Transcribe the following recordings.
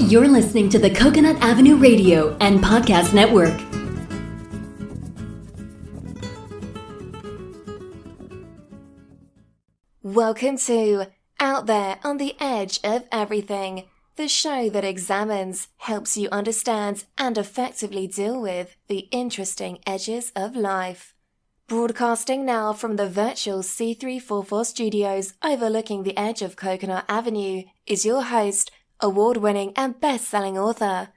You're listening to the Coconut Avenue Radio and Podcast Network. Welcome to Out There on the Edge of Everything, the show that examines, helps you understand, and effectively deal with the interesting edges of life. Broadcasting now from the virtual C344 studios overlooking the edge of Coconut Avenue is your host, award-winning and best-selling author,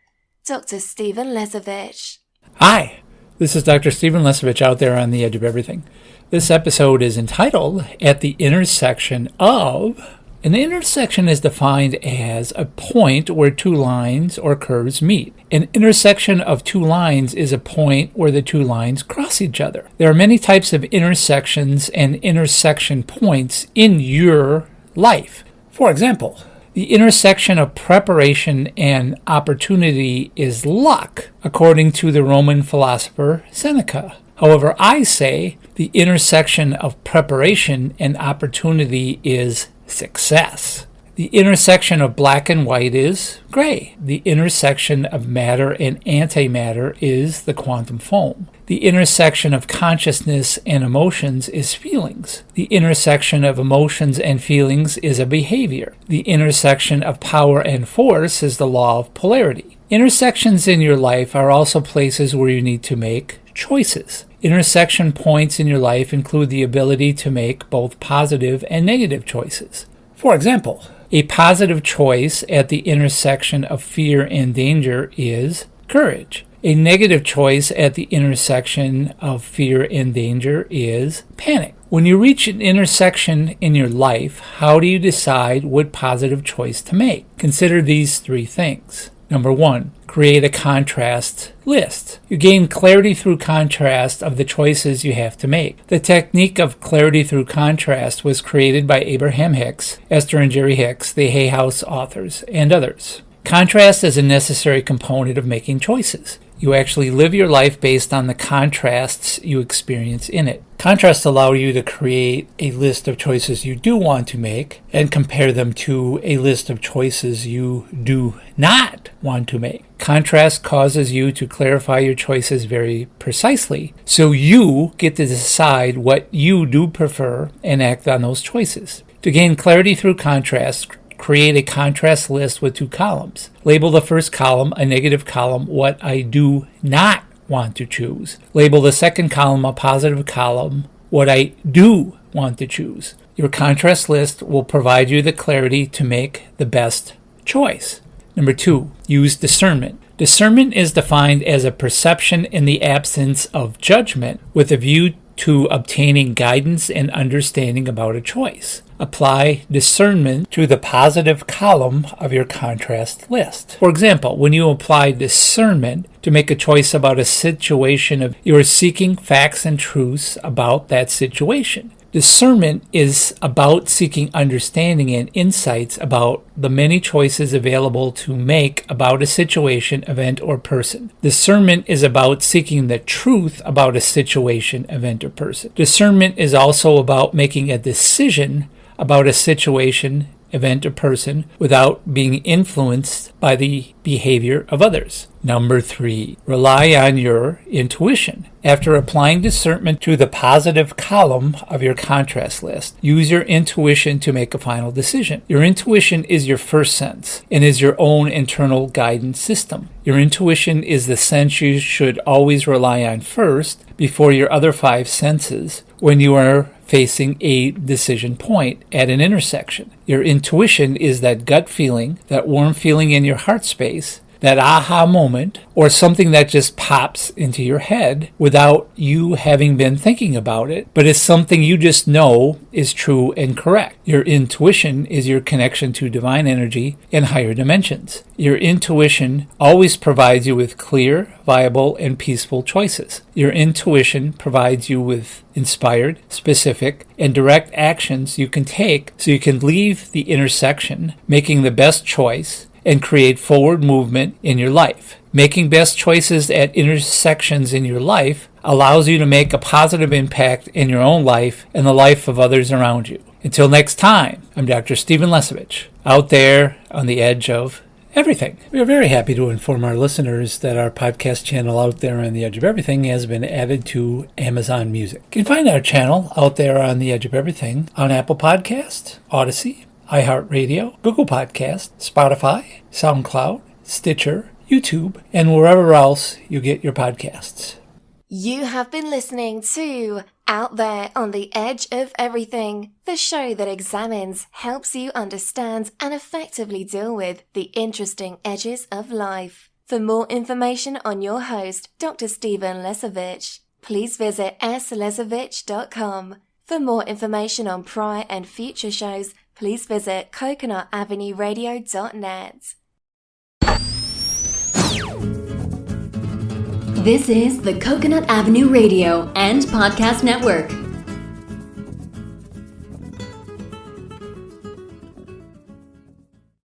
Dr. Stephen Lesovich. Hi, this is Dr. Stephen Lesovich out there on the edge of everything. This episode is entitled At the Intersection of, and the intersection is defined as a point where two lines or curves meet. An intersection of two lines is a point where the two lines cross each other. There are many types of intersections and intersection points in your life. For example, the intersection of preparation and opportunity is luck, according to the Roman philosopher Seneca. However, I say the intersection of preparation and opportunity is success. The intersection of black and white is gray. The intersection of matter and antimatter is the quantum foam. The intersection of consciousness and emotions is feelings. The intersection of emotions and feelings is a behavior. The intersection of power and force is the law of polarity. Intersections in your life are also places where you need to make choices. Intersection points in your life include the ability to make both positive and negative choices. For example, a positive choice at the intersection of fear and danger is courage. A negative choice at the intersection of fear and danger is panic. When you reach an intersection in your life, how do you decide what positive choice to make? Consider these three things. Number 1, create a contrast list. You gain clarity through contrast of the choices you have to make. The technique of clarity through contrast was created by Abraham Hicks, Esther and Jerry Hicks, the Hay House authors, and others. Contrast is a necessary component of making choices. You actually live your life based on the contrasts you experience in it. Contrasts allow you to create a list of choices you do want to make and compare them to a list of choices you do not want to make. Contrast causes you to clarify your choices very precisely, so you get to decide what you do prefer and act on those choices. To gain clarity through contrast, create a contrast list with 2 columns. Label the first column a negative column, what I do not want to choose. Label the second column a positive column, what I do want to choose. Your contrast list will provide you the clarity to make the best choice. Number 2, use discernment. Discernment is defined as a perception in the absence of judgment with a view to obtaining guidance and understanding about a choice. Apply discernment to the positive column of your contrast list. For example, when you apply discernment to make a choice about a situation, you are seeking facts and truths about that situation. Discernment is about seeking understanding and insights about the many choices available to make about a situation, event, or person. Discernment is about seeking the truth about a situation, event, or person. Discernment is also about making a decision about a situation, event, or person without being influenced by the behavior of others. Number 3, rely on your intuition. After applying discernment to the positive column of your contrast list, use your intuition to make a final decision. Your intuition is your first sense and is your own internal guidance system. Your intuition is the sense you should always rely on first before your other 5 senses when you are facing a decision point at an intersection. Your intuition is that gut feeling, that warm feeling in your heart space, that aha moment, or something that just pops into your head without you having been thinking about it, but it's something you just know is true and correct. Your intuition is your connection to divine energy and higher dimensions. Your intuition always provides you with clear, viable, and peaceful choices. Your intuition provides you with inspired, specific, and direct actions you can take so you can leave the intersection making the best choice and create forward movement in your life. Making best choices at intersections in your life allows you to make a positive impact in your own life and the life of others around you. Until next time, I'm Dr. Stephen Lesovich, out there on the edge of everything. We are very happy to inform our listeners that our podcast channel Out There on the Edge of Everything has been added to Amazon Music. You can find our channel Out There on the Edge of Everything on Apple Podcasts, Odyssey, iHeartRadio, Google Podcasts, Spotify, SoundCloud, Stitcher, YouTube, and wherever else you get your podcasts. You have been listening to Out There on the Edge of Everything, the show that examines, helps you understand, and effectively deal with the interesting edges of life. For more information on your host, Dr. Stephen Lesavich, please visit slesavich.com. For more information on prior and future shows, please visit CoconutAvenueRadio.net. This is the Coconut Avenue Radio and Podcast Network.